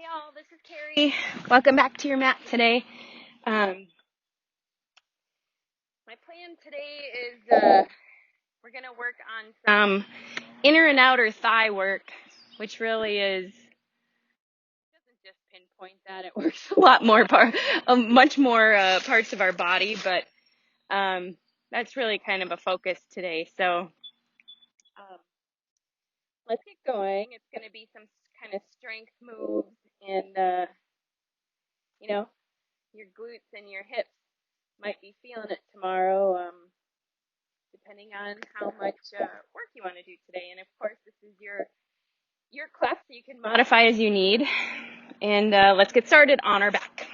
Hey y'all, this is Carrie. Welcome back to your mat today. My plan today is we're gonna work on some inner and outer thigh work, which really is doesn't just pinpoint that. It works a lot more much more parts of our body, but that's really kind of a focus today. So um, let's get going. It's gonna be some kind of strength moves and you know your glutes and your hips might be feeling it tomorrow, depending on how much work you want to do today. And of course, this is your class, so you can modify as you need. And let's get started on our back.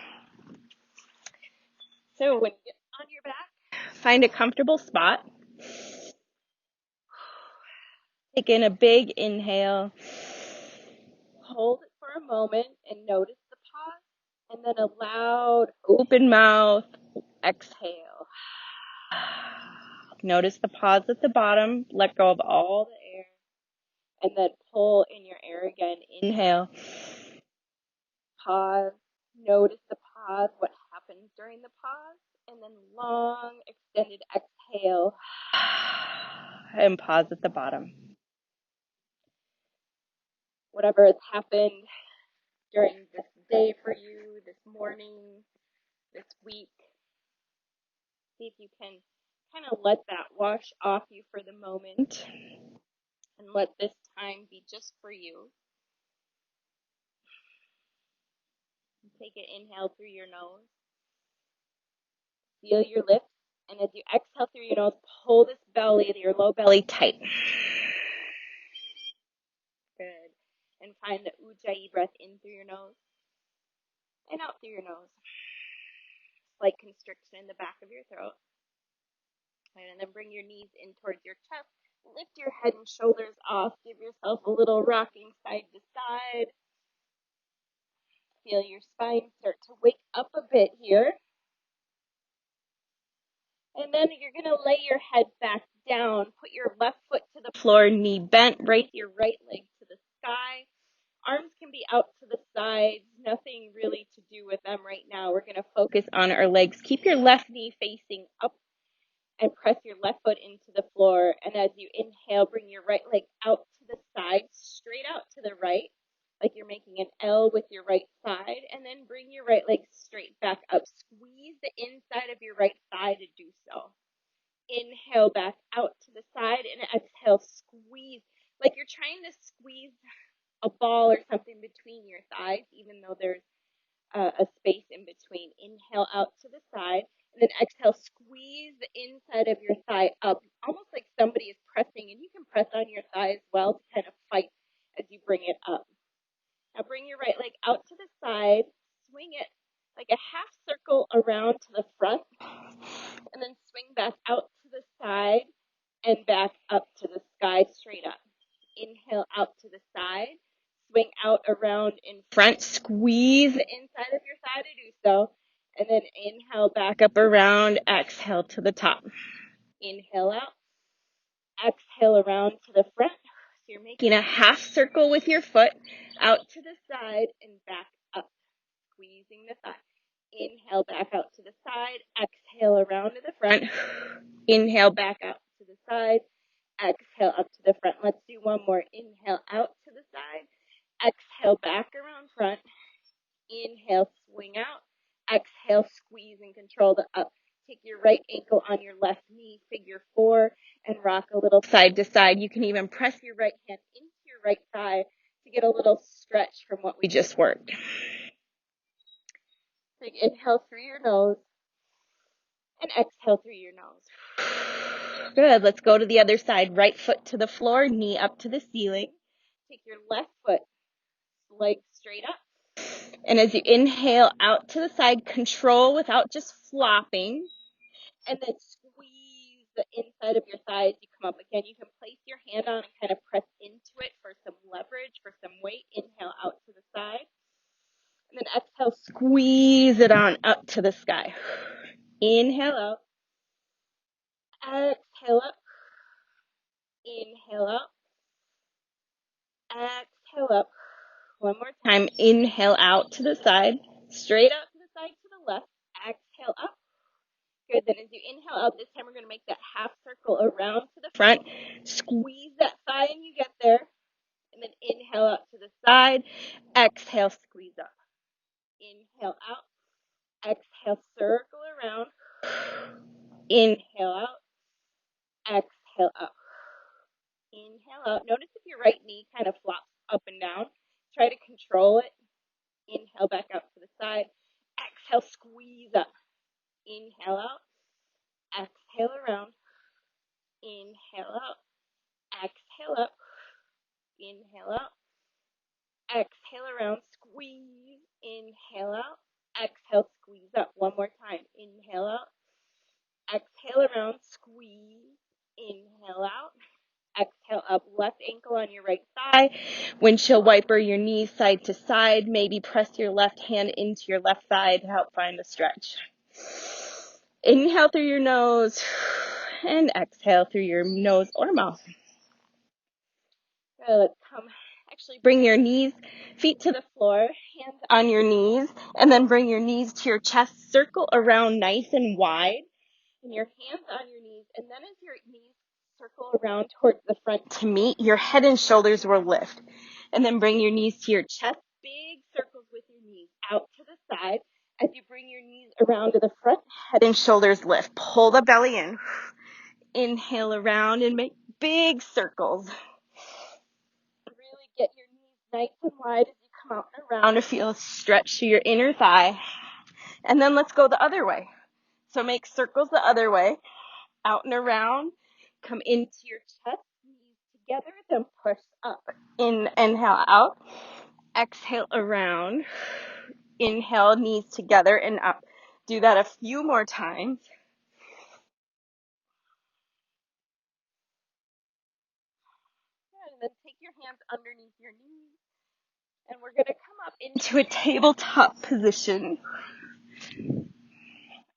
So when you get on your back, find a comfortable spot. Take in a big inhale. Hold it for a moment and notice the pause. And then a loud, open mouth exhale. Notice the pause at the bottom. Let go of all the air. And then pull in your air again. Inhale. Pause. Notice the pause, what happens during the pause. And then long, extended exhale. And pause at the bottom. Whatever has happened during this day for you, this morning, this week, see if you can kind of let that wash off you for the moment. And let this time be just for you. Take an inhale through your nose. Feel your lips. And as you exhale through your nose, pull this belly, your low belly tight. Good. And find the ujjayi breath in through your nose and out through your nose. Slight constriction in the back of your throat. And then bring your knees in towards your chest. Lift your head and shoulders off. Give yourself a little rocking side to side. Feel your spine start to wake up a bit here. And then you're going to lay your head back down. Put your left foot to the floor, knee bent. Raise your right leg to the sky. Arms can be out to the sides. Nothing really to do with them right now. We're going to focus on our legs. Keep your left knee facing up and press your left foot into the floor. And as you inhale, bring your right leg out to the side, straight out to the right, like you're making an L with your right side. And then bring your right leg straight back up. Squeeze the inside of your right thigh to do so. Inhale back out to the side and exhale, squeeze. Like you're trying to squeeze a ball or something between your thighs, even though there's a space in between. Inhale out to the side, and then exhale, squeeze the inside of your thigh up, almost like somebody is pressing, and you can press on your thigh as well to kind of fight as you bring it up. Now bring your right leg out to the side, swing it like a half circle around to the front, and then swing back out to the side and back up to the sky, straight up. Inhale out to the side, swing out around in front, squeeze the inside of your thigh to do so, and then inhale back up around, exhale to the top. Inhale out, exhale around to the front. So you're making a half circle with your foot out to the side and back up, squeezing the thigh. Inhale back out to the side, exhale around to the front. Inhale back out to the side, exhale up to the front. Let's do one more. Inhale out to the side, exhale back around front. Inhale, swing out. Exhale, squeeze and control the up. Take your right ankle on your left knee, figure four, and rock a little side to side. You can even press your right hand into your right thigh to get a little stretch from what we just worked. Big inhale through your nose and exhale through your nose. Good. Let's go to the other side. Right foot to the floor, knee up to the ceiling. Take your left foot, leg straight up. And as you inhale out to the side, control without just flopping. And then squeeze the inside of your thigh as you come up. Again, you can place your hand on and kind of press into it for some leverage, for some weight. Inhale out to the side. And then exhale, squeeze it on up to the sky. Inhale out. Exhale up. Inhale out. Exhale up. One more time. time, inhale out to the side, straight out to the side to the left, exhale up. Good, then as you inhale out, this time we're going to make that half circle around to the front, squeeze that thigh and you get there, and then inhale out to the side, exhale, squeeze up. Inhale out, exhale, circle around, inhale out, exhale up. Inhale out. Notice if your right knee kind of flops up and down. Try to control it. Inhale back out to the side. Exhale, squeeze up. Inhale out. Exhale around. Inhale out. Exhale up. Inhale out. Exhale around. Squeeze. Inhale out. Exhale, squeeze up. One more time. Inhale out. Exhale around. Squeeze. Inhale out. Exhale up, left ankle on your right thigh, windshield wiper your knees side to side, maybe press your left hand into your left thigh to help find the stretch. Inhale through your nose and exhale through your nose or mouth. Good, let's actually bring your feet to the floor, hands on your knees, and then bring your knees to your chest, circle around nice and wide, and your hands on your knees, and then as your knees circle around towards the front to meet, your head and shoulders will lift. And then bring your knees to your chest, big circles with your knees out to the side. As you bring your knees around to the front, head and shoulders lift. Pull the belly in. Inhale around and make big circles. Really get your knees nice and wide as you come out and around to feel a stretch to your inner thigh. And then let's go the other way. So make circles the other way. Out and around, come into your chest, knees together, then push up. Inhale out, exhale around, inhale, knees together and up. Do that a few more times. Good. And then take your hands underneath your knees, and we're going to come up into a tabletop position.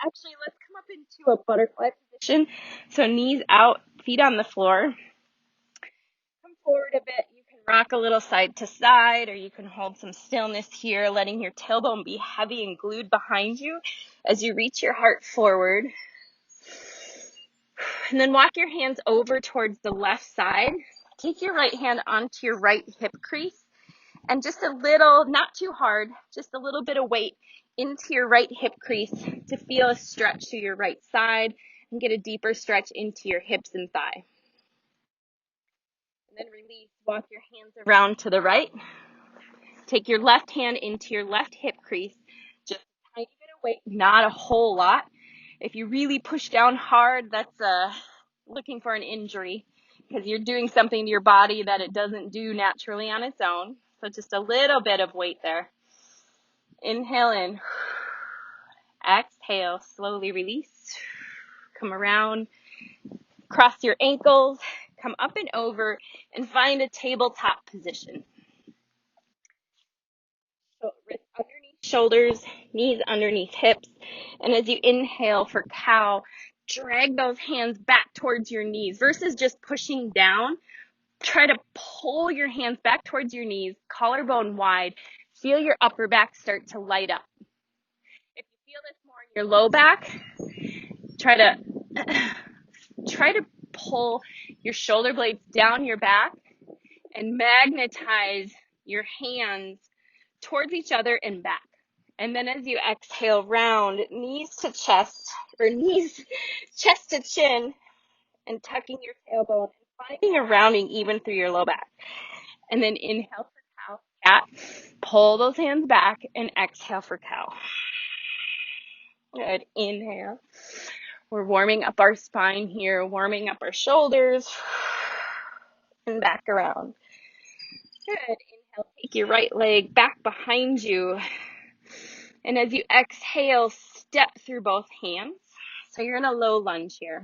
Actually, let's come up into a butterfly position. So knees out, feet on the floor. Come forward a bit. You can rock a little side to side, or you can hold some stillness here, letting your tailbone be heavy and glued behind you as you reach your heart forward. And then walk your hands over towards the left side. Take your right hand onto your right hip crease, and just a little, not too hard, just a little bit of weight into your right hip crease to feel a stretch to your right side and get a deeper stretch into your hips and thigh. And then release, walk your hands around to the right. Take your left hand into your left hip crease, just a tiny bit of weight, not a whole lot. If you really push down hard, that's looking for an injury because you're doing something to your body that it doesn't do naturally on its own. So just a little bit of weight there. Inhale in. Exhale, slowly release. Come around, cross your ankles, come up and over, and find a tabletop position. So wrists underneath shoulders, knees underneath hips. And as you inhale for cow, drag those hands back towards your knees versus just pushing down. Try to pull your hands back towards your knees, collarbone wide. Feel your upper back start to light up. If you feel this more in your low back, try to pull your shoulder blades down your back and magnetize your hands towards each other and back. And then as you exhale, round, knees to chest, or knees chest to chin, and tucking your tailbone and finding a rounding even through your low back. And then inhale for cow, cat, pull those hands back, and exhale for cow. Good, inhale. We're warming up our spine here, warming up our shoulders, and back around. Good, inhale, take your right leg back behind you. And as you exhale, step through both hands. So you're in a low lunge here.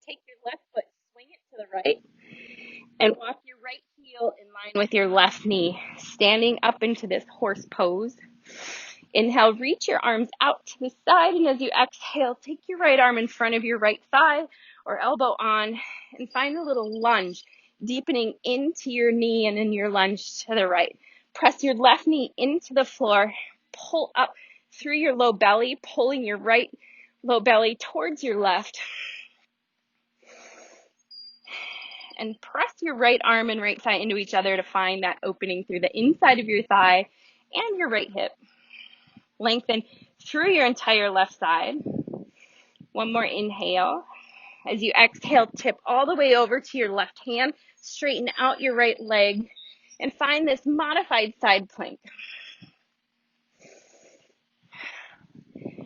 Take your left foot, swing it to the right, and walk your right heel in line with your left knee, standing up into this horse pose. Inhale, reach your arms out to the side, and as you exhale, take your right arm in front of your right thigh or elbow on, and find a little lunge, deepening into your knee and in your lunge to the right. Press your left knee into the floor. Pull up through your low belly, pulling your right low belly towards your left. And press your right arm and right thigh into each other to find that opening through the inside of your thigh and your right hip. Lengthen through your entire left side. One more inhale. As you exhale, tip all the way over to your left hand. Straighten out your right leg and find this modified side plank.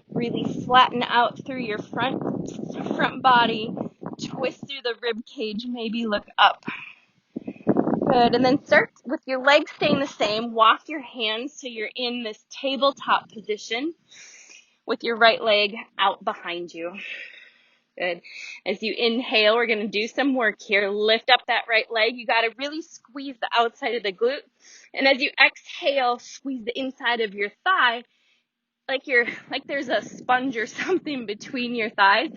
Really flatten out through your front body. Twist through the rib cage, maybe look up. Good, and then start with your legs staying the same. Walk your hands so you're in this tabletop position with your right leg out behind you. Good. As you inhale, we're going to do some work here. Lift up that right leg. You got to really squeeze the outside of the glute. And as you exhale, squeeze the inside of your thigh like there's a sponge or something between your thighs,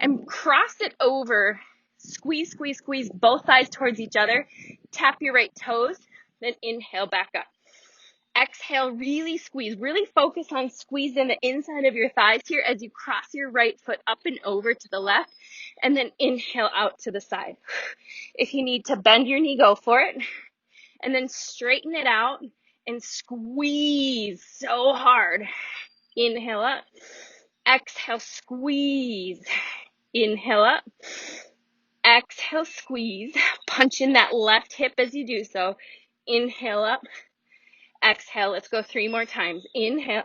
and cross it over. Squeeze, squeeze, squeeze both thighs towards each other. Tap your right toes, then inhale back up. Exhale, really squeeze. Really focus on squeezing the inside of your thighs here as you cross your right foot up and over to the left, and then inhale out to the side. If you need to bend your knee, go for it. And then straighten it out and squeeze so hard. Inhale up. Exhale, squeeze. Inhale up. Exhale, squeeze. Punch in that left hip as you do so. Inhale up. Exhale. Let's go 3 more times. Inhale.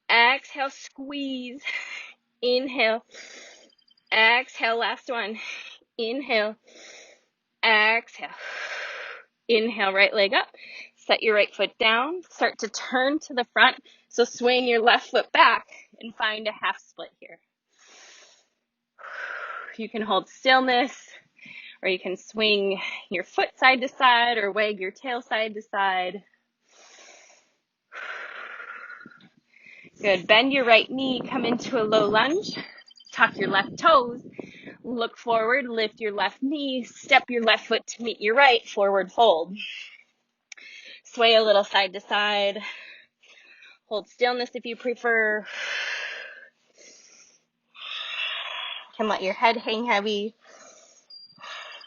Exhale, squeeze. Inhale. Exhale, last one. Inhale. Exhale. Inhale, right leg up. Set your right foot down. Start to turn to the front. So swing your left foot back and find a half split here. You can hold stillness, or you can swing your foot side to side or wag your tail side to side. Good. Bend your right knee, come into a low lunge. Tuck your left toes. Look forward, lift your left knee, step your left foot to meet your right, forward fold. Sway a little side to side. Hold stillness if you prefer. Can let your head hang heavy.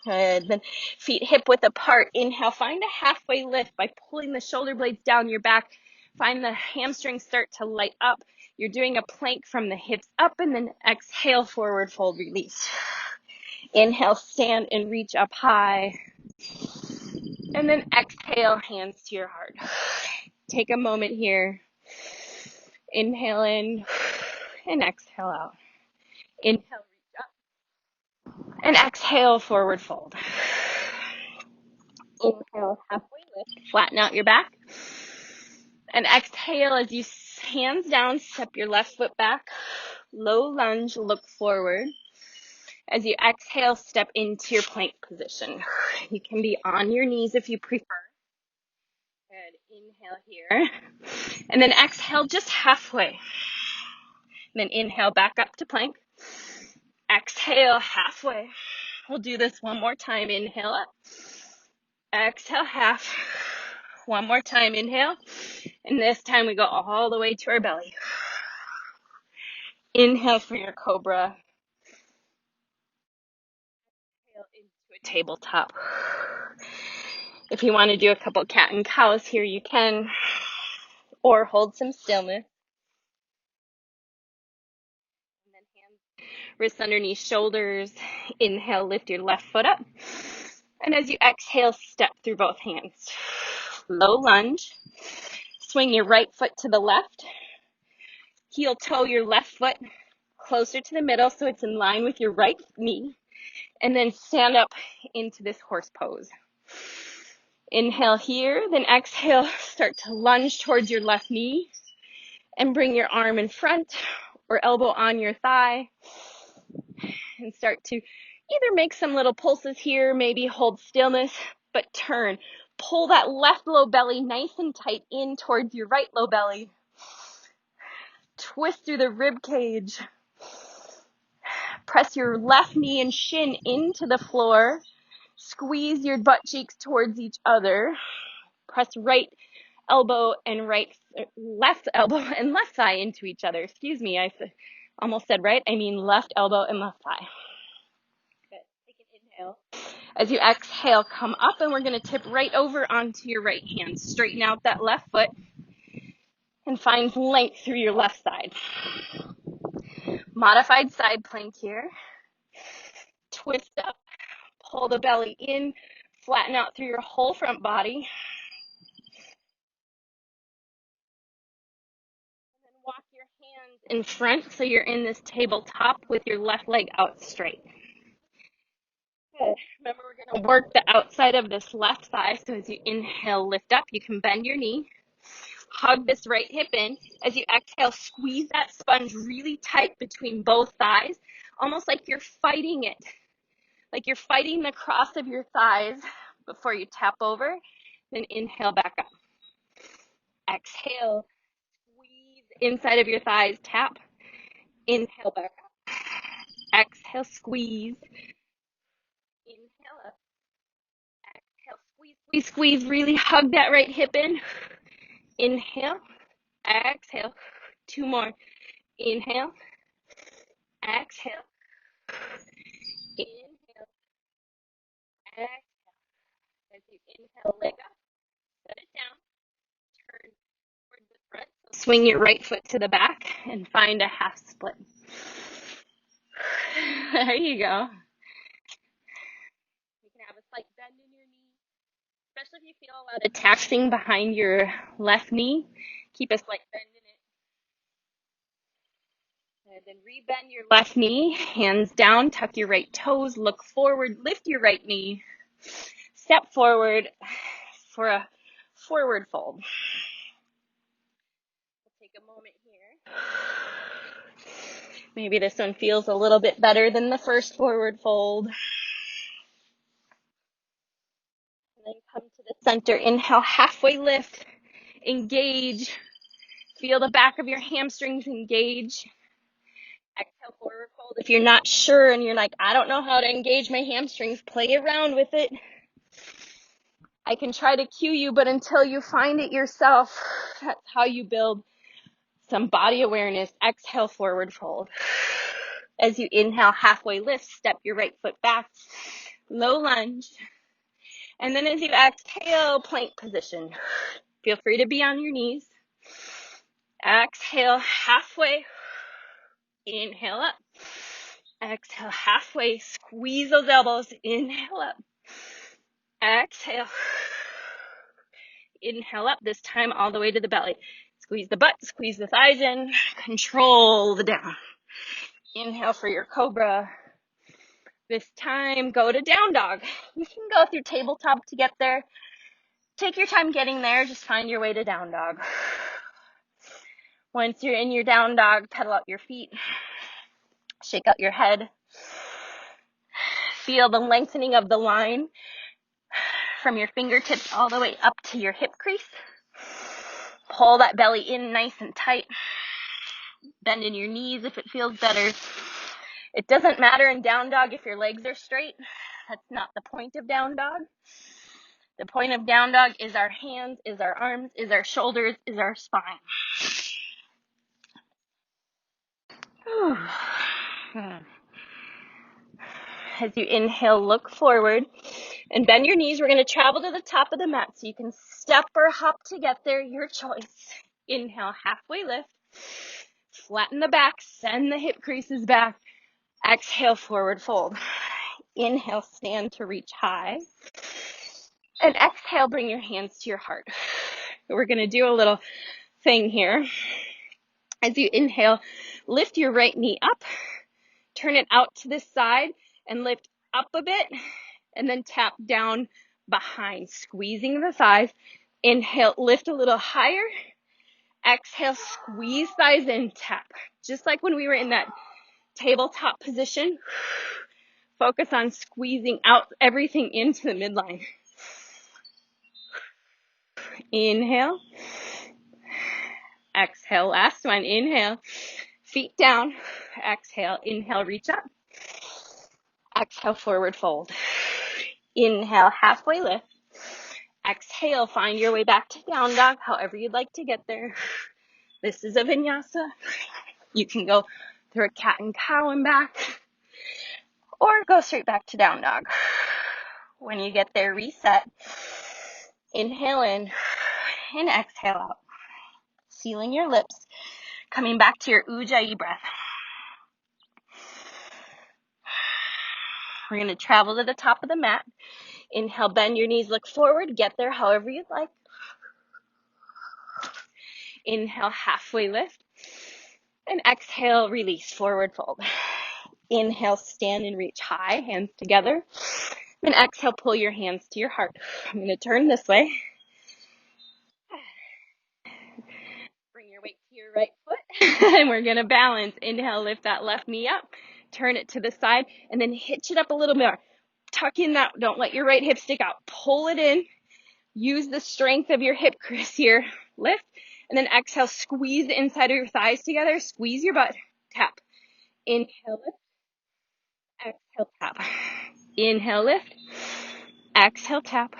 Good. Then feet hip width apart. Inhale, find a halfway lift by pulling the shoulder blades down your back. Find the hamstrings start to light up. You're doing a plank from the hips up, and then exhale, forward fold, release. Inhale, stand and reach up high. And then exhale, hands to your heart. Take a moment here. Inhale in and exhale out. Inhale, reach up. And exhale, forward fold. Inhale, halfway lift. Flatten out your back. And exhale as you hands down, step your left foot back. Low lunge, look forward. As you exhale, step into your plank position. You can be on your knees if you prefer. Good. Inhale here. And then exhale just halfway. Then inhale back up to plank. Exhale halfway. We'll do this one more time. Inhale up. Exhale half. One more time. Inhale. And this time we go all the way to our belly. Inhale for your cobra. Exhale into a tabletop. If you want to do a couple cat and cows here, you can. Or hold some stillness. And then hands, wrists underneath shoulders. Inhale, lift your left foot up. And as you exhale, step through both hands. Low lunge. Swing your right foot to the left. Heel toe your left foot closer to the middle so it's in line with your right knee. And then stand up into this horse pose. Inhale here, then exhale, start to lunge towards your left knee and bring your arm in front or elbow on your thigh and start to either make some little pulses here, maybe hold stillness, but turn. Pull that left low belly nice and tight in towards your right low belly. Twist through the rib cage. Press your left knee and shin into the floor. Squeeze your butt cheeks towards each other. Press right elbow and left elbow and left thigh into each other. Excuse me, I almost said right. I mean left elbow and left thigh. Good. Take an inhale. As you exhale, come up, and we're going to tip right over onto your right hand. Straighten out that left foot and find length through your left side. Modified side plank here. Twist up, pull the belly in, flatten out through your whole front body. And then walk your hands in front so you're in this tabletop with your left leg out straight. Good. Remember, we're going to work the outside of this left thigh. So as you inhale, lift up, you can bend your knee. Hug this right hip in. As you exhale, squeeze that sponge really tight between both thighs, almost like you're fighting it. Like you're fighting the cross of your thighs before you tap over. Then inhale back up. Exhale, squeeze inside of your thighs, tap. Inhale back up. Exhale, squeeze. Inhale up. Exhale, squeeze, squeeze, squeeze. Really hug that right hip in. Inhale. Exhale. Two more. Inhale. Exhale. Inhale. Exhale. As you inhale, leg up. Set it down. Turn towards the front. So swing your right foot to the back and find a half split. There you go. You can have a slight bend in your knee, especially if you feel a lot of taxing behind your left knee. Keep a slight bend in it. And then rebend your left knee, hands down, tuck your right toes, look forward, lift your right knee, step forward for a forward fold. We'll take a moment here. Maybe this one feels a little bit better than the first forward fold. And then come to the center. Inhale, halfway lift, engage. Feel the back of your hamstrings engage. Exhale, forward fold. If you're not sure and you're like, I don't know how to engage my hamstrings, play around with it. I can try to cue you, but until you find it yourself, that's how you build some body awareness. Exhale, forward fold. As you inhale, halfway lift, step your right foot back, low lunge. And then as you exhale, plank position. Feel free to be on your knees. Exhale, halfway. Inhale up. Exhale, halfway. Squeeze those elbows. Inhale up. Exhale. Inhale up, this time all the way to the belly. Squeeze the butt, squeeze the thighs in. Control the down. Inhale for your cobra. This time, go to down dog. You can go through tabletop to get there. Take your time getting there. Just find your way to down dog. Once you're in your down dog, pedal out your feet. Shake out your head. Feel the lengthening of the line from your fingertips all the way up to your hip crease. Pull that belly in nice and tight. Bend in your knees if it feels better. It doesn't matter in down dog if your legs are straight. That's not the point of down dog. The point of down dog is our hands, is our arms, is our shoulders, is our spine. As you inhale, look forward and bend your knees. We're going to travel to the top of the mat so you can step or hop to get there, your choice. Inhale, halfway lift. Flatten the back, send the hip creases back. Exhale, forward fold. Inhale, stand to reach high. And exhale, bring your hands to your heart. We're going to do a little thing here. As you inhale, lift your right knee up, turn it out to this side, and lift up a bit, and then tap down behind, squeezing the thighs. Inhale, lift a little higher. Exhale, squeeze thighs in, tap. Just like when we were in that tabletop position, focus on squeezing out everything into the midline. Inhale. Exhale, last one. Inhale, feet down. Exhale, inhale, reach up. Exhale, forward fold. Inhale, halfway lift. Exhale, find your way back to down dog, however you'd like to get there. This is a vinyasa. You can go through a cat and cow and back, or go straight back to down dog. When you get there, reset. Inhale in and exhale out. Sealing your lips, coming back to your Ujjayi breath. We're going to travel to the top of the mat. Inhale, bend your knees, look forward, get there however you'd like. Inhale, halfway lift. And exhale, release, forward fold. Inhale, stand and reach high, hands together. Then exhale, pull your hands to your heart. I'm going to turn this way. Bring your weight to your right foot. And we're going to balance. Inhale, lift that left knee up. Turn it to the side. And then hitch it up a little more. Tuck in that. Don't let your right hip stick out. Pull it in. Use the strength of your hip crease here. Lift. And then exhale, squeeze the inside of your thighs together. Squeeze your butt. Tap. Inhale, lift. Exhale, tap. Inhale, lift. Exhale, tap.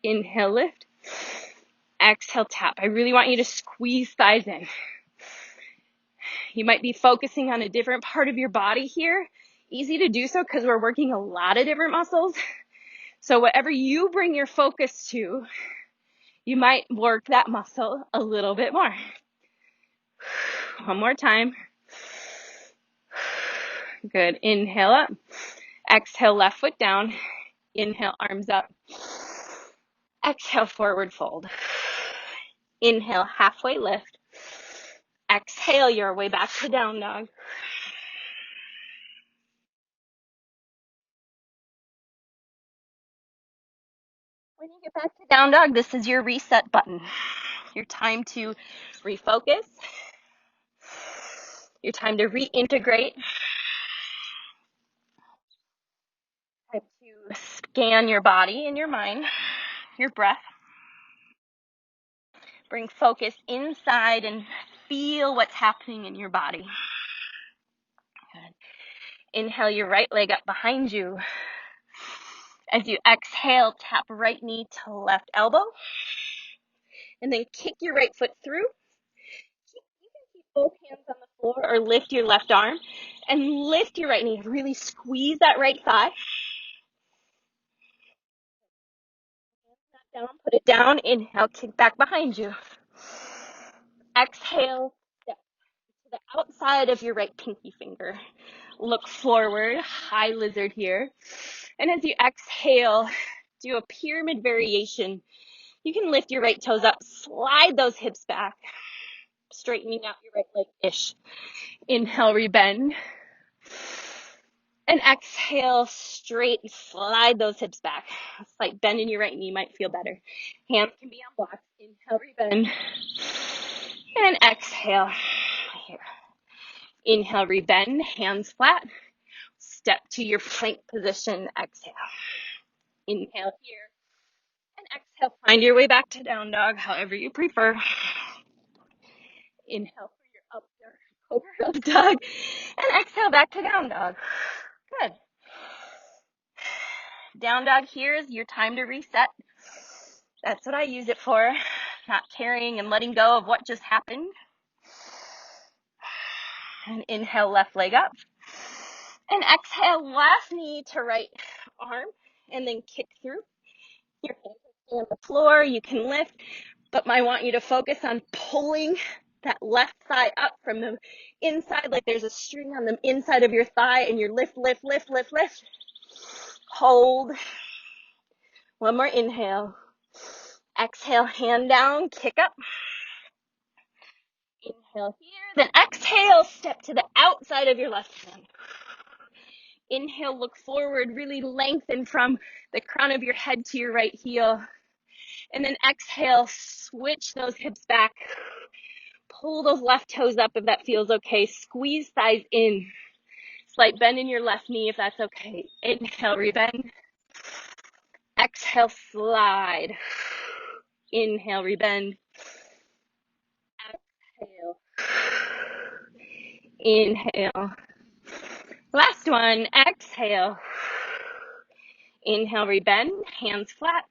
Inhale, lift. Exhale, tap. I really want you to squeeze thighs in. You might be focusing on a different part of your body here. Easy to do so because we're working a lot of different muscles. So whatever you bring your focus to, you might work that muscle a little bit more. One more time. Good. Inhale up. Exhale, left foot down. Inhale, arms up. Exhale, forward fold. Inhale, halfway lift. Exhale your way back to down dog. When you get back to down dog, this is your reset button. Your time to refocus. Your time to reintegrate. Time to scan your body and your mind, your breath. Bring focus inside and feel what's happening in your body. Good. Inhale your right leg up behind you. As you exhale, tap right knee to left elbow. And then kick your right foot through. You can keep both hands on the floor or lift your left arm. And lift your right knee. Really squeeze that right thigh. Down, put it down. Inhale, kick back behind you. Exhale, step to the outside of your right pinky finger. Look forward, high lizard here. And as you exhale, do a pyramid variation. You can lift your right toes up, slide those hips back, straightening out your right leg-ish. Inhale, rebend. And exhale, straight, slide those hips back. A slight bend in your right knee might feel better. Hands can be on blocks. Inhale, rebend. And exhale, here. Inhale, rebend, hands flat. Step to your plank position, exhale. Inhale here. And exhale, find your way back to down dog, however you prefer. Inhale for your up dog, cobra up dog. And exhale back to down dog. Good. Down dog here is your time to reset. That's what I use it for. Not carrying and letting go of what just happened. And inhale, left leg up. And exhale, left knee to right arm. And then kick through. Your hands can stay on the floor. You can lift. But I want you to focus on pulling that left thigh up from the inside, like there's a string on the inside of your thigh, and you're lift, lift, lift, lift, lift. Hold. One more inhale. Exhale, hand down, kick up. Inhale here, then exhale, step to the outside of your left hand. Inhale, look forward, really lengthen from the crown of your head to your right heel. And then exhale, switch those hips back. Pull those left toes up if that feels okay. Squeeze thighs in. Slight bend in your left knee if that's okay. Inhale, rebend. Exhale, slide. Inhale, rebend. Exhale. Inhale. Last one, exhale. Inhale, rebend, hands flat.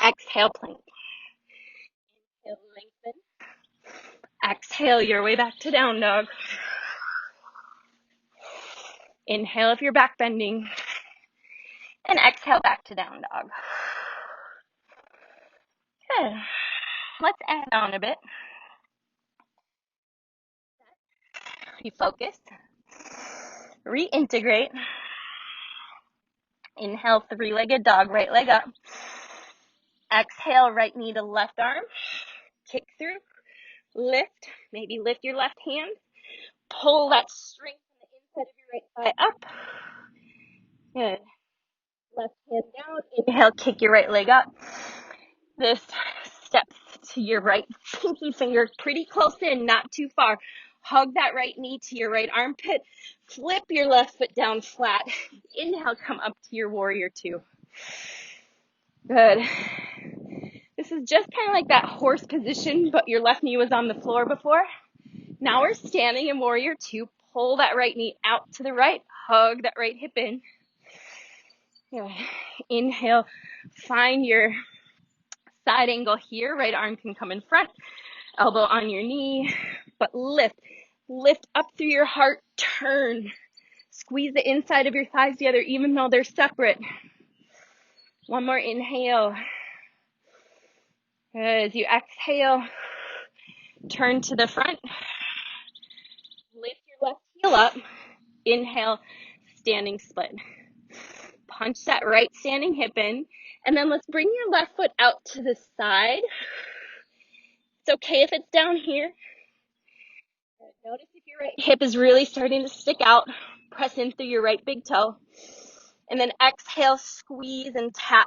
Exhale, plank. Inhale, lengthen. Exhale your way back to down dog. Inhale if you're back bending. And exhale back to down dog. Good. Let's add on a bit. Refocus. Reintegrate. Inhale, three-legged dog, right leg up. Exhale, right knee to left arm. Kick through. Lift. Maybe lift your left hand. Pull that string from the inside of your right thigh up. Good. Left hand down. Inhale, kick your right leg up. This steps to your right pinky finger, pretty close in, not too far. Hug that right knee to your right armpit. Flip your left foot down flat. Inhale, come up to your warrior two. Good. This is just kind of like that horse position, but your left knee was on the floor before. Now we're standing in warrior two. Pull that right knee out to the right. Hug that right hip in. Good. Inhale, find your side angle here. Right arm can come in front. Elbow on your knee, but lift. Lift up through your heart. Turn. Squeeze the inside of your thighs together, even though they're separate. One more inhale. As you exhale, turn to the front. Lift your left heel up. Inhale, standing split. Punch that right standing hip in. And then let's bring your left foot out to the side. It's okay if it's down here. Notice if your right hip is really starting to stick out. Press in through your right big toe. And then exhale, squeeze and tap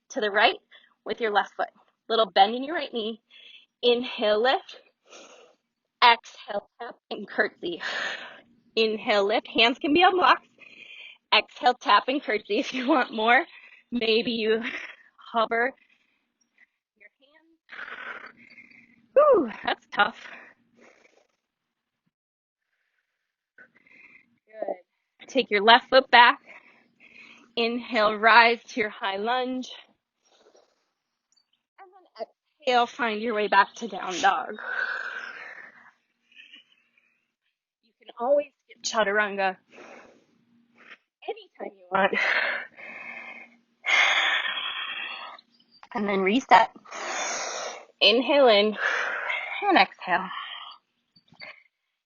to the right with your left foot. Little bend in your right knee. Inhale, lift. Exhale, tap and curtsy. Inhale, lift. Hands can be on blocks. Exhale, tap and curtsy. If you want more, maybe you hover your hands. Whew, that's tough. Good. Take your left foot back. Inhale, rise to your high lunge. And then exhale, find your way back to down dog. You can always skip chaturanga anytime you want. And then reset. Inhale in and exhale.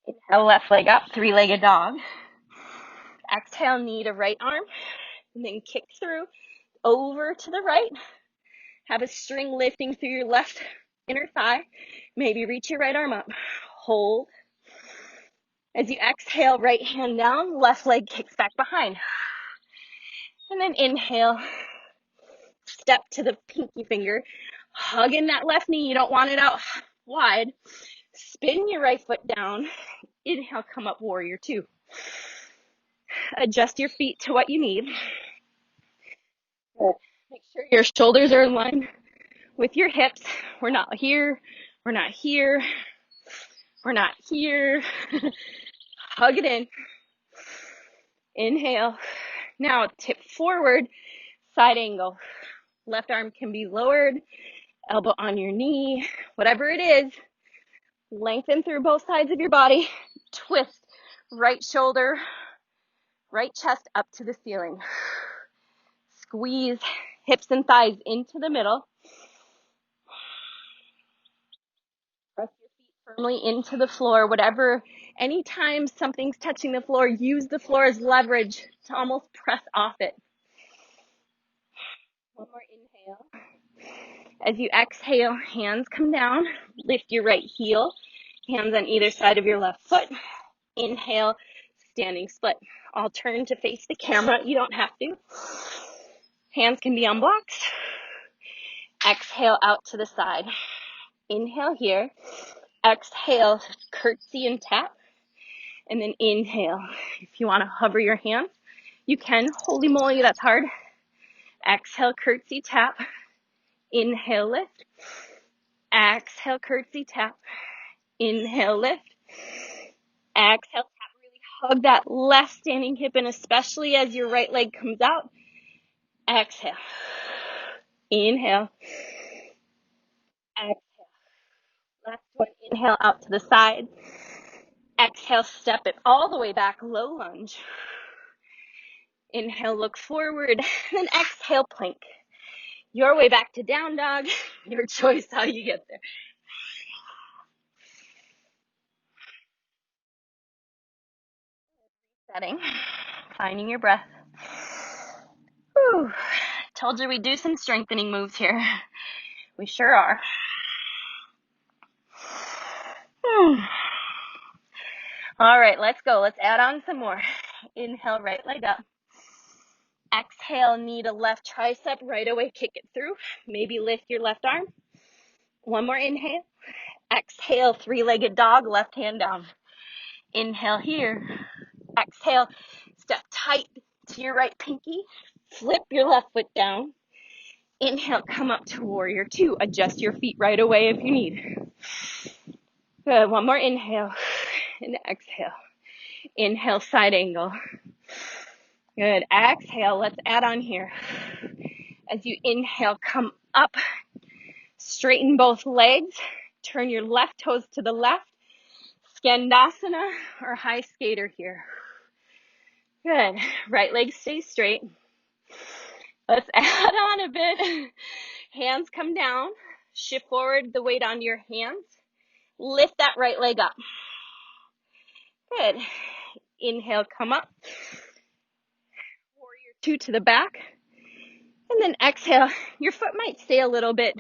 Inhale, left leg up, three-legged dog. Exhale, knee to right arm. And then kick through over to the right. Have a string lifting through your left inner thigh. Maybe reach your right arm up. Hold. As you exhale, right hand down, left leg kicks back behind. And then inhale, step to the pinky finger. Hug in that left knee. You don't want it out wide. Spin your right foot down. Inhale, come up, warrior two. Adjust your feet to what you need. Make sure your shoulders are in line with your hips. We're not here. We're not here. We're not here. Hug it in. Inhale. Now tip forward, side angle. Left arm can be lowered, elbow on your knee, whatever it is. Lengthen through both sides of your body. Twist right shoulder, right chest up to the ceiling. Squeeze hips and thighs into the middle. Press your feet firmly into the floor. Whatever, anytime something's touching the floor, use the floor as leverage to almost press off it. One more inhale. As you exhale, hands come down. Lift your right heel. Hands on either side of your left foot. Inhale, standing split. I'll turn to face the camera. You don't have to. Hands can be on blocks. Exhale out to the side. Inhale here. Exhale, curtsy and tap. And then inhale. If you want to hover your hands, you can. Holy moly, that's hard. Exhale, curtsy, tap. Inhale, lift. Exhale, curtsy, tap. Inhale, lift. Exhale, tap. Really hug that left standing hip in, especially as your right leg comes out. Exhale. Inhale. Exhale. Last one. Inhale out to the side. Exhale, step it all the way back, low lunge. Inhale, look forward, then exhale, plank. Your way back to down dog, your choice how you get there. Setting, finding your breath. Whew. Told you we'd do some strengthening moves here. We sure are. All right, let's go. Let's add on some more. Inhale, right leg up. Exhale, knee to left tricep, right away, kick it through. Maybe lift your left arm. One more inhale. Exhale, three-legged dog, left hand down. Inhale here. Exhale, step tight to your right pinky. Flip your left foot down. Inhale, come up to warrior two. Adjust your feet right away if you need. Good. One more inhale and exhale. Inhale, side angle. Good. Exhale. Let's add on here. As you inhale, come up. Straighten both legs. Turn your left toes to the left. Skandasana or high skater here. Good. Right leg stays straight. Let's add on a bit. Hands come down. Shift forward the weight onto your hands. Lift that right leg up. Good. Inhale, come up. Warrior two to the back. And then exhale. Your foot might stay a little bit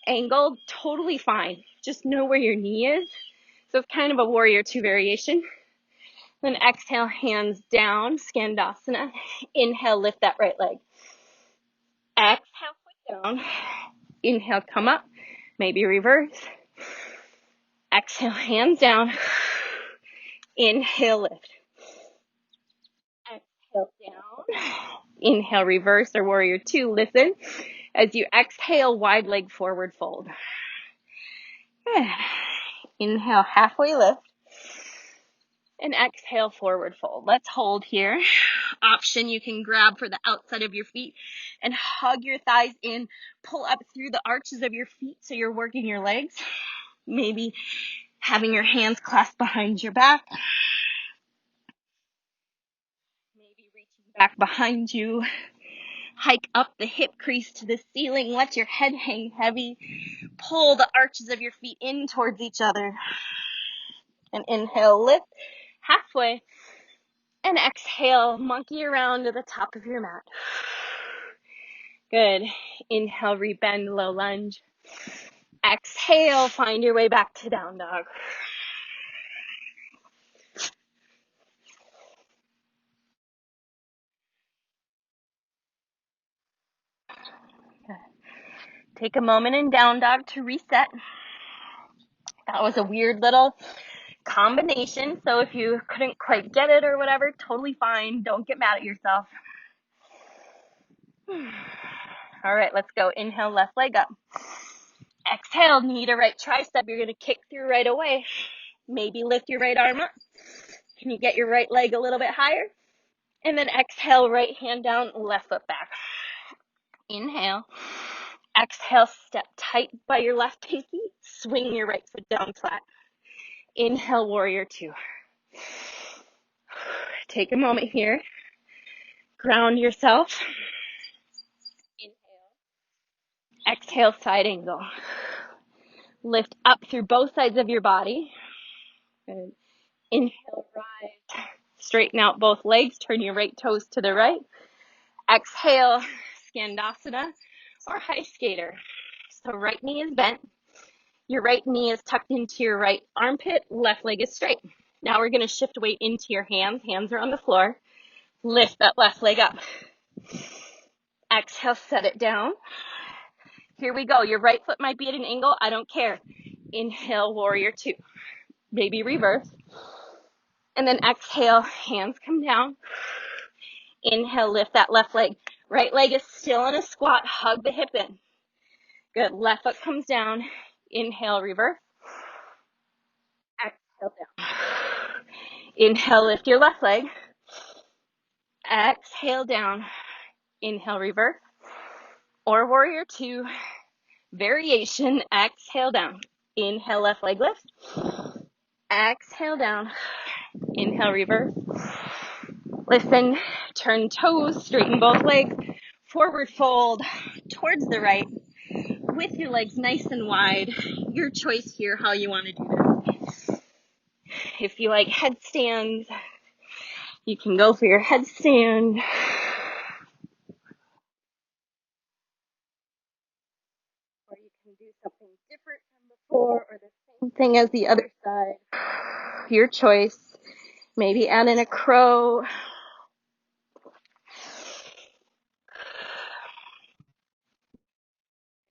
angled. Totally fine. Just know where your knee is. So it's kind of a warrior two variation. Then exhale, hands down, Skandasana. Inhale, lift that right leg. Exhale, foot down. Inhale, come up. Maybe reverse. Exhale, hands down. Inhale, lift. Exhale, down. Inhale, reverse or warrior two. Listen. As you exhale, wide leg forward fold. Good. Inhale, halfway lift. And exhale, forward fold. Let's hold here. Option, you can grab for the outside of your feet and hug your thighs in. Pull up through the arches of your feet so you're working your legs. Maybe having your hands clasped behind your back. Maybe reaching back behind you. Hike up the hip crease to the ceiling. Let your head hang heavy. Pull the arches of your feet in towards each other. And inhale, lift halfway. And exhale, monkey around to the top of your mat. Good. Inhale, rebend, low lunge. Exhale, find your way back to down dog. Take a moment in down dog to reset. That was a weird little combination, so if you couldn't quite get it or whatever, totally fine. Don't get mad at yourself. All right, let's go. Inhale, left leg up. Exhale, knee to right tricep. You're going to kick through right away. Maybe lift your right arm up. Can you get your right leg a little bit higher? And then exhale, right hand down, left foot back. Inhale. Exhale, step tight by your left pinky. Swing your right foot down flat. Inhale, warrior two. Take a moment here. Ground yourself. Inhale. Exhale, side angle. Lift up through both sides of your body. Good. Inhale, rise. Straighten out both legs. Turn your right toes to the right. Exhale, Skandasana or high skater. So right knee is bent. Your right knee is tucked into your right armpit. Left leg is straight. Now we're going to shift weight into your hands. Hands are on the floor. Lift that left leg up. Exhale, set it down. Here we go. Your right foot might be at an angle. I don't care. Inhale, warrior two. Maybe reverse. And then exhale, hands come down. Inhale, lift that left leg. Right leg is still in a squat. Hug the hip in. Good. Left foot comes down. Inhale, reverse. Exhale, down. Inhale, lift your left leg. Exhale, down. Inhale, reverse. Or warrior two, variation, exhale down. Inhale, left leg lift. Exhale down. Inhale, reverse. Listen, turn toes, straighten both legs. Forward fold towards the right with your legs nice and wide. Your choice here how you want to do this. If you like headstands, you can go for your headstand. Or you can do something different from before or the same thing as the other side. Your choice. Maybe add in a crow. When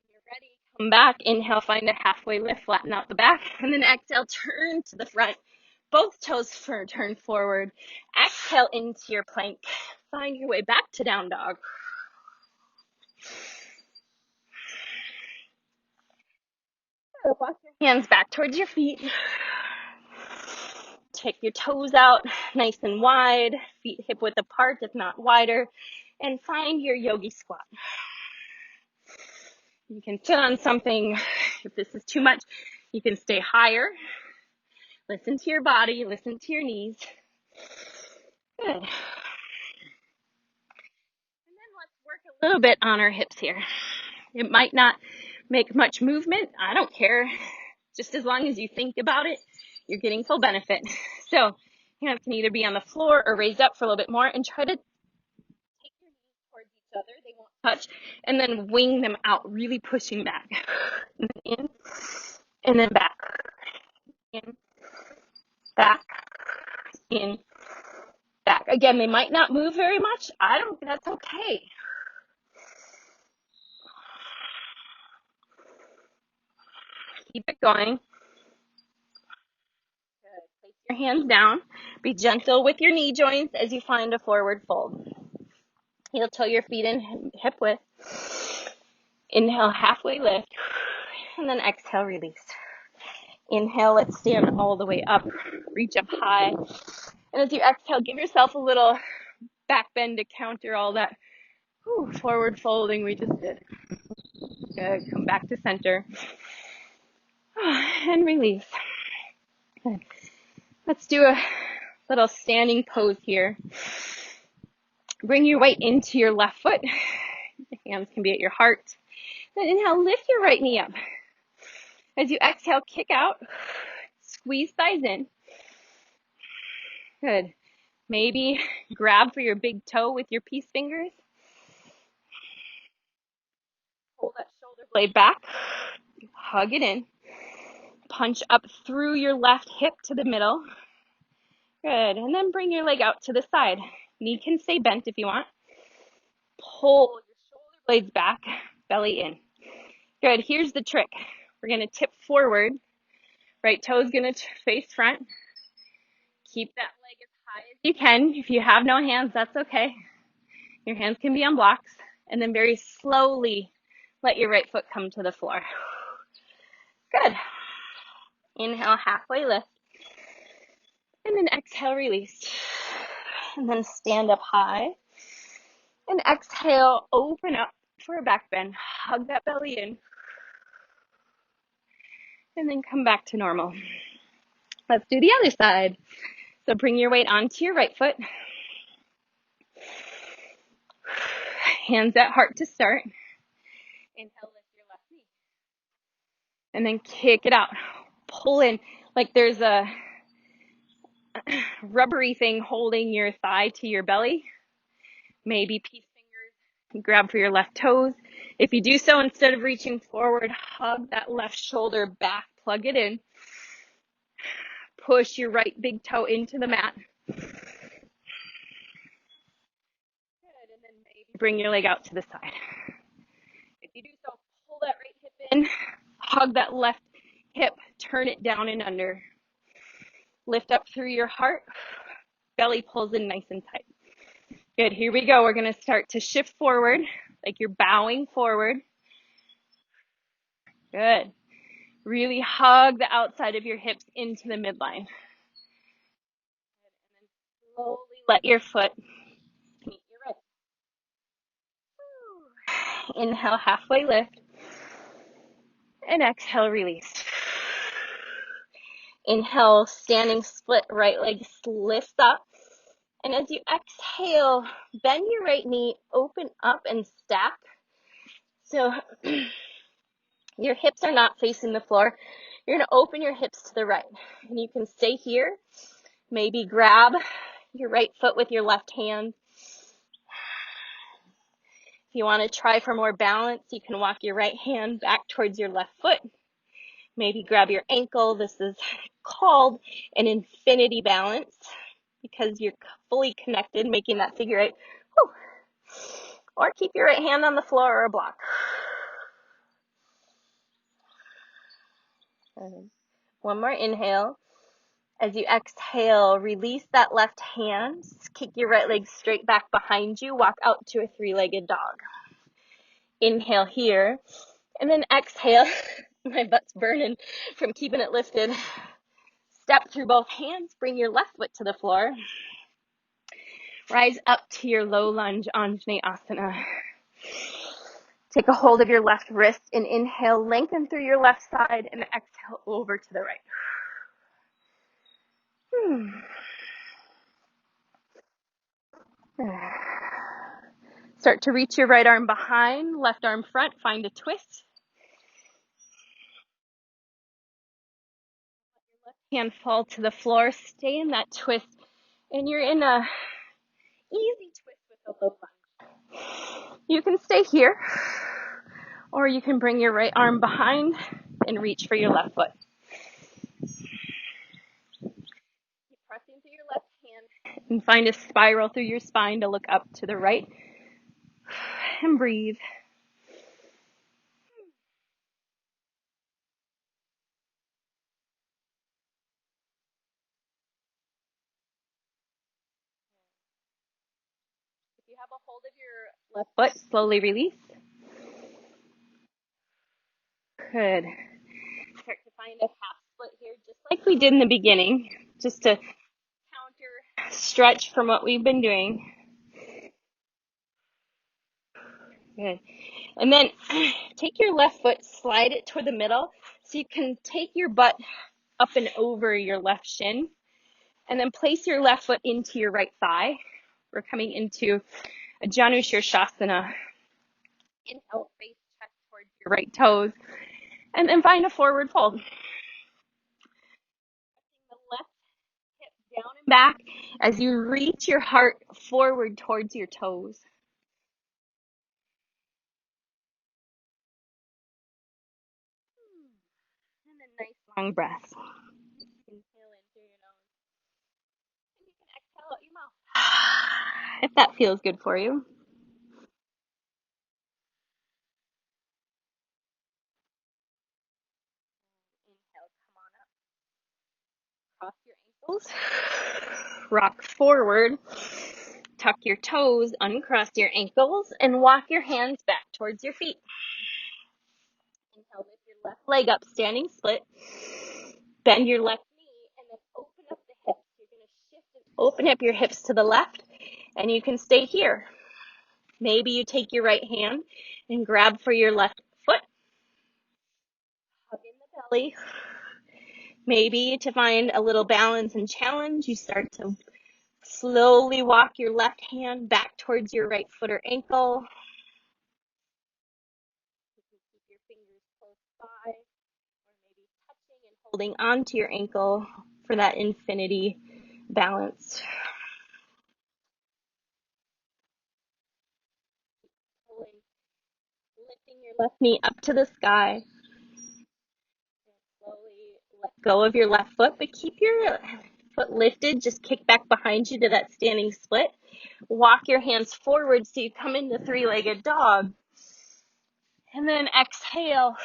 you're ready, come back. Inhale, find a halfway lift, flatten out the back. And then exhale, turn to the front. Both toes turn forward. Exhale into your plank. Find your way back to down dog. Walk your hands back towards your feet. Take your toes out nice and wide, feet hip width apart, if not wider, and find your yogi squat. You can sit on something. If this is too much, you can stay higher. Listen to your body, listen to your knees. Good. And then let's work a little bit on our hips here. It might not make much movement. I don't care. Just as long as you think about it, you're getting full benefit. So hands can either be on the floor or raised up for a little bit more, and try to take your knees towards each other. They won't touch. And then wing them out, really pushing back. And then in, and then back. In, back, in, back. Again, they might not move very much. That's okay. Keep it going. Good. Place your hands down. Be gentle with your knee joints as you find a forward fold. Heel toe your feet in hip width. Inhale, halfway lift. And then exhale, release. Inhale, let's stand all the way up. Reach up high. And as you exhale, give yourself a little back bend to counter all that forward folding we just did. Good. Come back to center. And release. Good. Let's do a little standing pose here. Bring your weight into your left foot. The hands can be at your heart. Then inhale, lift your right knee up. As you exhale, kick out. Squeeze thighs in. Good. Maybe grab for your big toe with your peace fingers. Pull that shoulder blade back. Hug it in. Punch up through your left hip to the middle. Good. And then bring your leg out to the side. Knee can stay bent if you want. Pull your shoulder blades back, belly in. Good. Here's the trick. We're going to tip forward. Right toe is going to face front. Keep that leg as high as you can. If you have no hands, that's okay. Your hands can be on blocks. And then very slowly let your right foot come to the floor. Good. Inhale, halfway lift. And then exhale, release. And then stand up high. And exhale, open up for a back bend. Hug that belly in. And then come back to normal. Let's do the other side. So bring your weight onto your right foot. Hands at heart to start. Inhale, lift your left knee. And then kick it out. Pull in like there's a rubbery thing holding your thigh to your belly. Maybe peace fingers. Grab for your left toes. If you do so, instead of reaching forward, hug that left shoulder back. Plug it in. Push your right big toe into the mat. Good. And then maybe bring your leg out to the side. If you do so, pull that right hip in. Hug that left hip. Turn it down and under. Lift up through your heart. Belly pulls in nice and tight. Good. Here we go. We're going to start to shift forward, like you're bowing forward. Good. Really hug the outside of your hips into the midline. And then slowly let your foot meet your Inhale, halfway lift. And exhale, release. Inhale, standing split, right leg lifts up. And as you exhale, bend your right knee, open up and stack. So your hips are not facing the floor. You're going to open your hips to the right. And you can stay here. Maybe grab your right foot with your left hand. If you want to try for more balance, you can walk your right hand back towards your left foot. Maybe grab your ankle. This is called an infinity balance because you're fully connected, making that figure eight. Whew. Or keep your right hand on the floor or a block. One more inhale. As you exhale, release that left hand. Kick your right leg straight back behind you. Walk out to a three-legged dog. Inhale here. And then exhale. My butt's burning from keeping it lifted. Step through both hands. Bring your left foot to the floor. Rise up to your low lunge Anjaneyasana. Take a hold of your left wrist and inhale, lengthen through your left side and exhale over to the right. Start to reach your right arm behind, left arm front, find a twist. Left hand fall to the floor, stay in that twist, and you're in a easy twist with a low lunge. You can stay here, or you can bring your right arm behind and reach for your left foot. Keep pressing through your left hand and find a spiral through your spine to look up to the right. And breathe. If you have a hold of your left foot, slowly release. Good. Start to find a half split here, just like we did in the beginning, just to counter stretch from what we've been doing. Good. And then take your left foot, slide it toward the middle, so you can take your butt up and over your left shin, and then place your left foot into your right thigh. We're coming into a Janu Shirshasana. Inhale, face chest towards your right toes, and then find a forward fold. The left hip down and back as you reach your heart forward towards your toes. And a nice long breath. Inhale in through your nose. And you can exhale out your mouth. If that feels good for you. Inhale, come on up. Cross your ankles. Rock forward. Tuck your toes, uncross your ankles, and walk your hands back towards your feet. Inhale, lift your left leg up, standing split. Bend your left knee, and then open up the hips. You're going to shift and open up your hips to the left, and you can stay here. Maybe you take your right hand and grab for your left foot. Hug in the belly. Maybe to find a little balance and challenge, you start to slowly walk your left hand back towards your right foot or ankle. You can keep your fingers close by, or maybe touching and holding onto your ankle for that infinity balance. Lifting your left knee up to the sky. Slowly let go of your left foot, but keep your foot lifted. Just kick back behind you to that standing split. Walk your hands forward so you come into three-legged dog. And then exhale,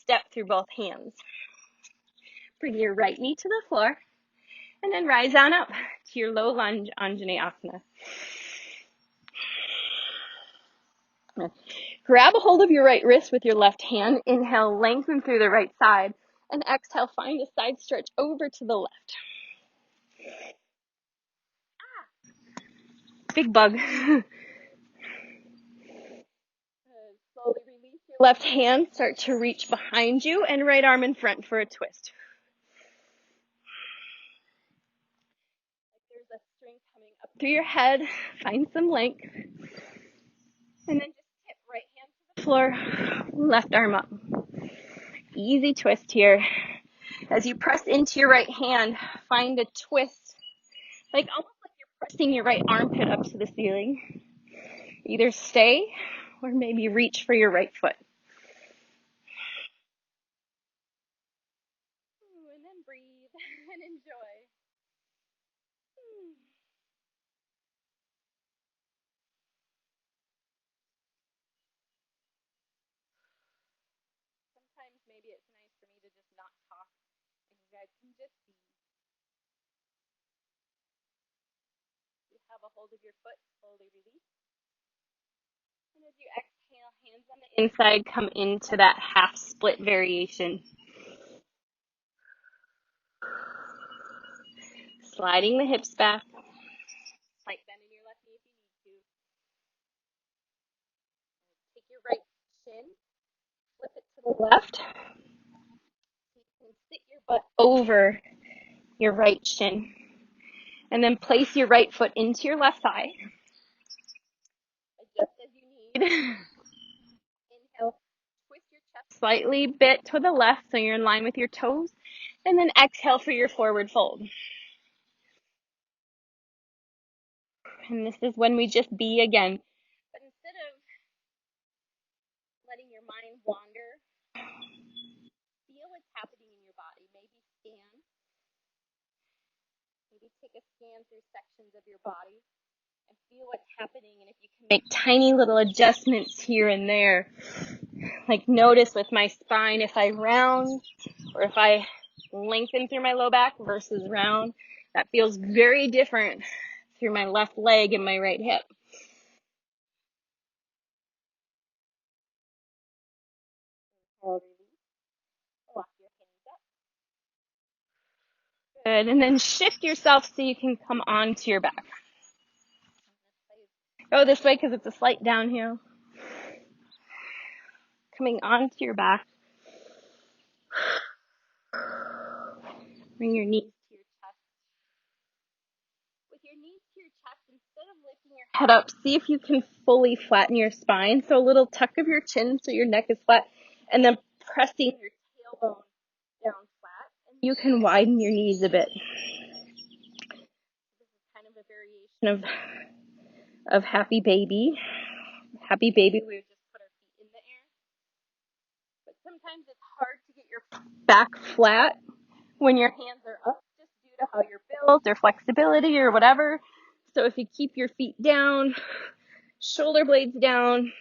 step through both hands. Bring your right knee to the floor. And then rise on up to your low lunge Anjaneyasana. Grab a hold of your right wrist with your left hand. Inhale, lengthen through the right side. And exhale, find a side stretch over to the left. Big bug. Slowly Left hand start to reach behind you and right arm in front for a twist. There's a string coming up through your head. Find some length. And then just tip right hand to the floor, left arm up. Easy twist here. As you press into your right hand, find a twist, like almost like you're pressing your right armpit up to the ceiling. Either stay or maybe reach for your right foot. And then breathe and enjoy. Sometimes maybe it's nice for me to just not talk and you guys can just be. You have a hold of your foot, slowly release. And as you exhale, hands on the inside, come into that half split variation. Sliding the hips back. Slight bend in your left knee if you need to. Take your right shin, flip it to the left. You can sit your butt over your right shin. And then place your right foot into your left thigh. Adjust as you need. Inhale, twist your chest slightly bit to the left so you're in line with your toes. And then exhale for your forward fold. And this is when we just be again. But instead of letting your mind wander, feel what's happening in your body. Maybe scan. Maybe take a scan through sections of your body and feel what's happening. And if you can make tiny little adjustments here and there, like notice with my spine if I round or if I lengthen through my low back versus round, that feels very different through my left leg and my right hip. Good. And then shift yourself so you can come onto your back. Go this way because it's a slight downhill. Coming onto your back. Bring your knees to your chest. With your knees to your chest, instead of lifting your head up, see if you can fully flatten your spine. So a little tuck of your chin so your neck is flat. And then pressing your tailbone down flat. And you can widen your knees a bit. This is kind of a variation of Happy Baby. Happy Baby, we would just put our feet in the air. But sometimes it's hard to get your back flat when your hands are up, just due to how you're built or flexibility or whatever. So if you keep your feet down, shoulder blades down,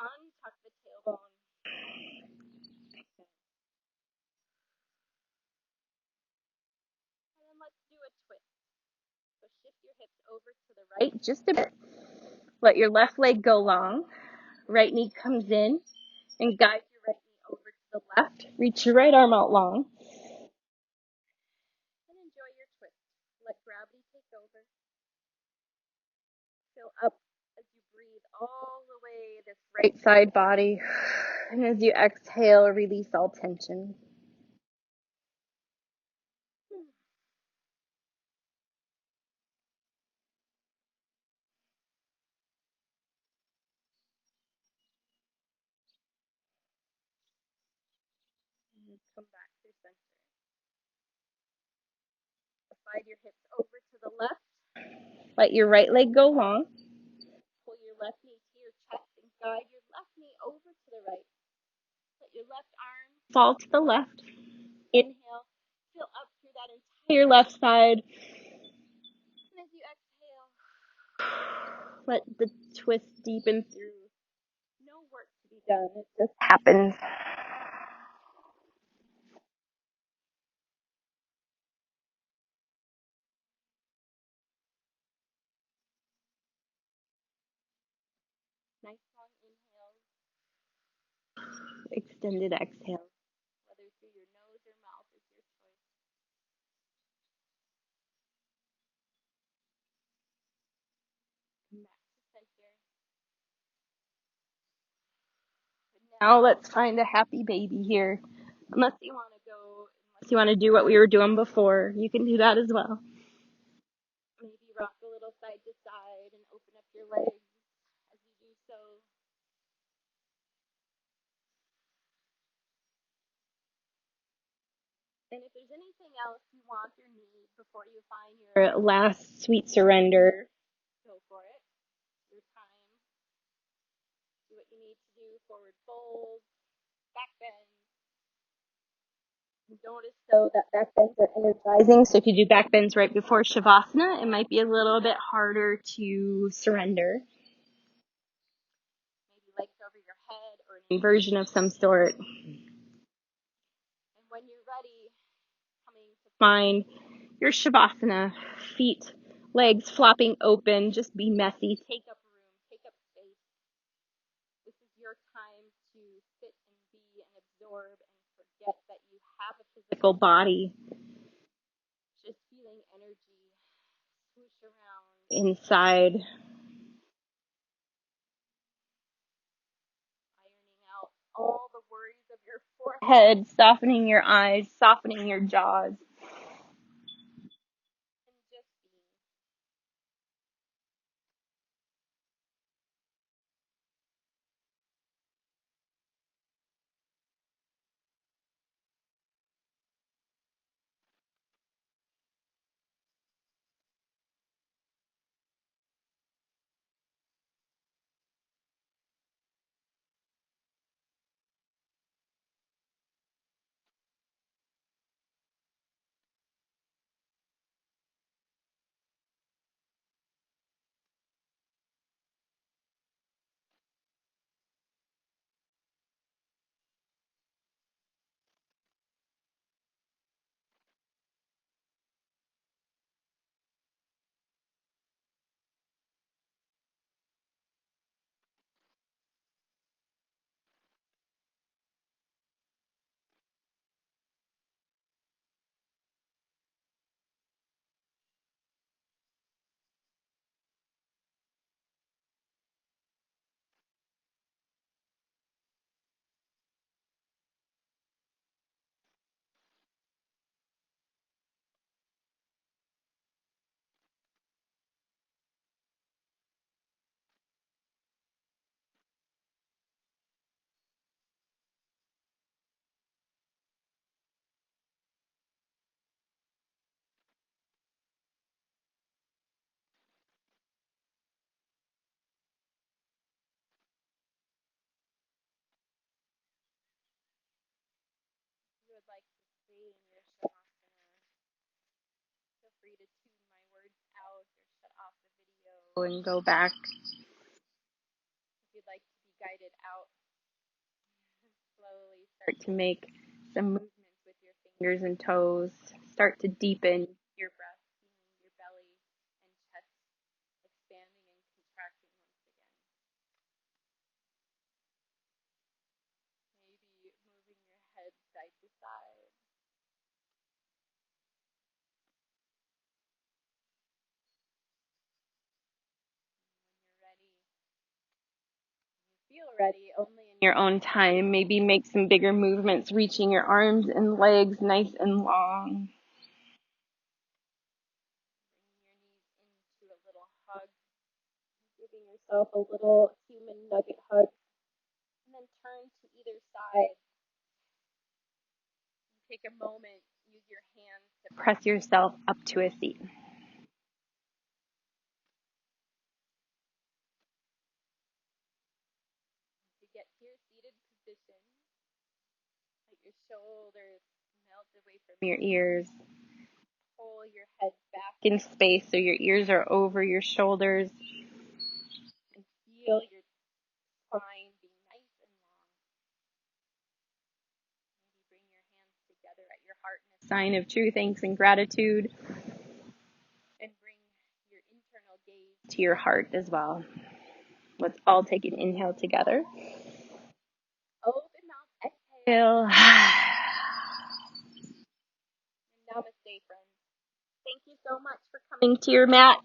untuck the tailbone. And then let's do a twist. So shift your hips over to the right just a bit. Let your left leg go long. Right knee comes in and guide your right knee over to the left. Reach your right arm out long. And enjoy your twist. Let gravity take over. Feel up as you breathe all the way this right side body. And as you exhale, release all tension. And come back to center. Slide your hips over to the left. Let your right leg go long. Pull your left knee to your chest and guide your left knee over to the right. Let your left arm fall to the left. Inhale. Feel up through that entire left side. And as you exhale, let the twist deepen through. No work to be done. It just happens. Nice long inhale. Extended exhale. Whether through your nose or mouth is your choice. Come back to center. Now let's find a happy baby here. Unless you want to do what we were doing before, you can do that as well. Maybe rock a little side to side and open up your legs as you do so. And if there's anything else you want or need before you find your last sweet surrender, go for it. Your time. Do what you need to do. Forward fold, back bend. Notice though that back bends are energizing. So if you do back bends right before Shavasana, it might be a little bit harder to surrender. Maybe legs over your head or an inversion of some sort. And when you're ready, coming to find your Shavasana, feet, legs flopping open, just be messy, take up room, take up space. This is your time to sit and be and absorb and forget that you have a physical body. Just feeling energy swoosh around inside, ironing out all the worries of your forehead, softening your eyes, softening your jaws. And just being. If you would like to stay in your Shavasana, feel free to tune my words out or shut off the video and go back. If you'd like to be guided out, slowly start to make some movements with your fingers and toes. Start to deepen your breath, feeling your belly and chest expanding and contracting once again. Maybe moving your head side to side. When you're ready, feel ready only in your own time. Maybe make some bigger movements, reaching your arms and legs nice and long. Bringing your knees into a little hug, giving yourself a little human nugget hug, and then turn to either side. Take a moment, use your hands to press yourself up to a seat. To get to your seated position, let your shoulders melt away from your ears. Pull your head back in space so your ears are over your shoulders. And feel your spine be nice and long. Maybe bring your hands together at your heart in a sign of true thanks and gratitude. And bring your internal gaze to your heart as well. Let's all take an inhale together. Open mouth, exhale. Namaste, friends. Thank you so much for coming to your mat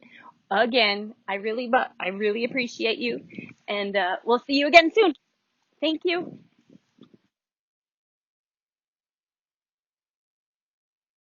again. I really appreciate you, and we'll see you again soon. Thank you.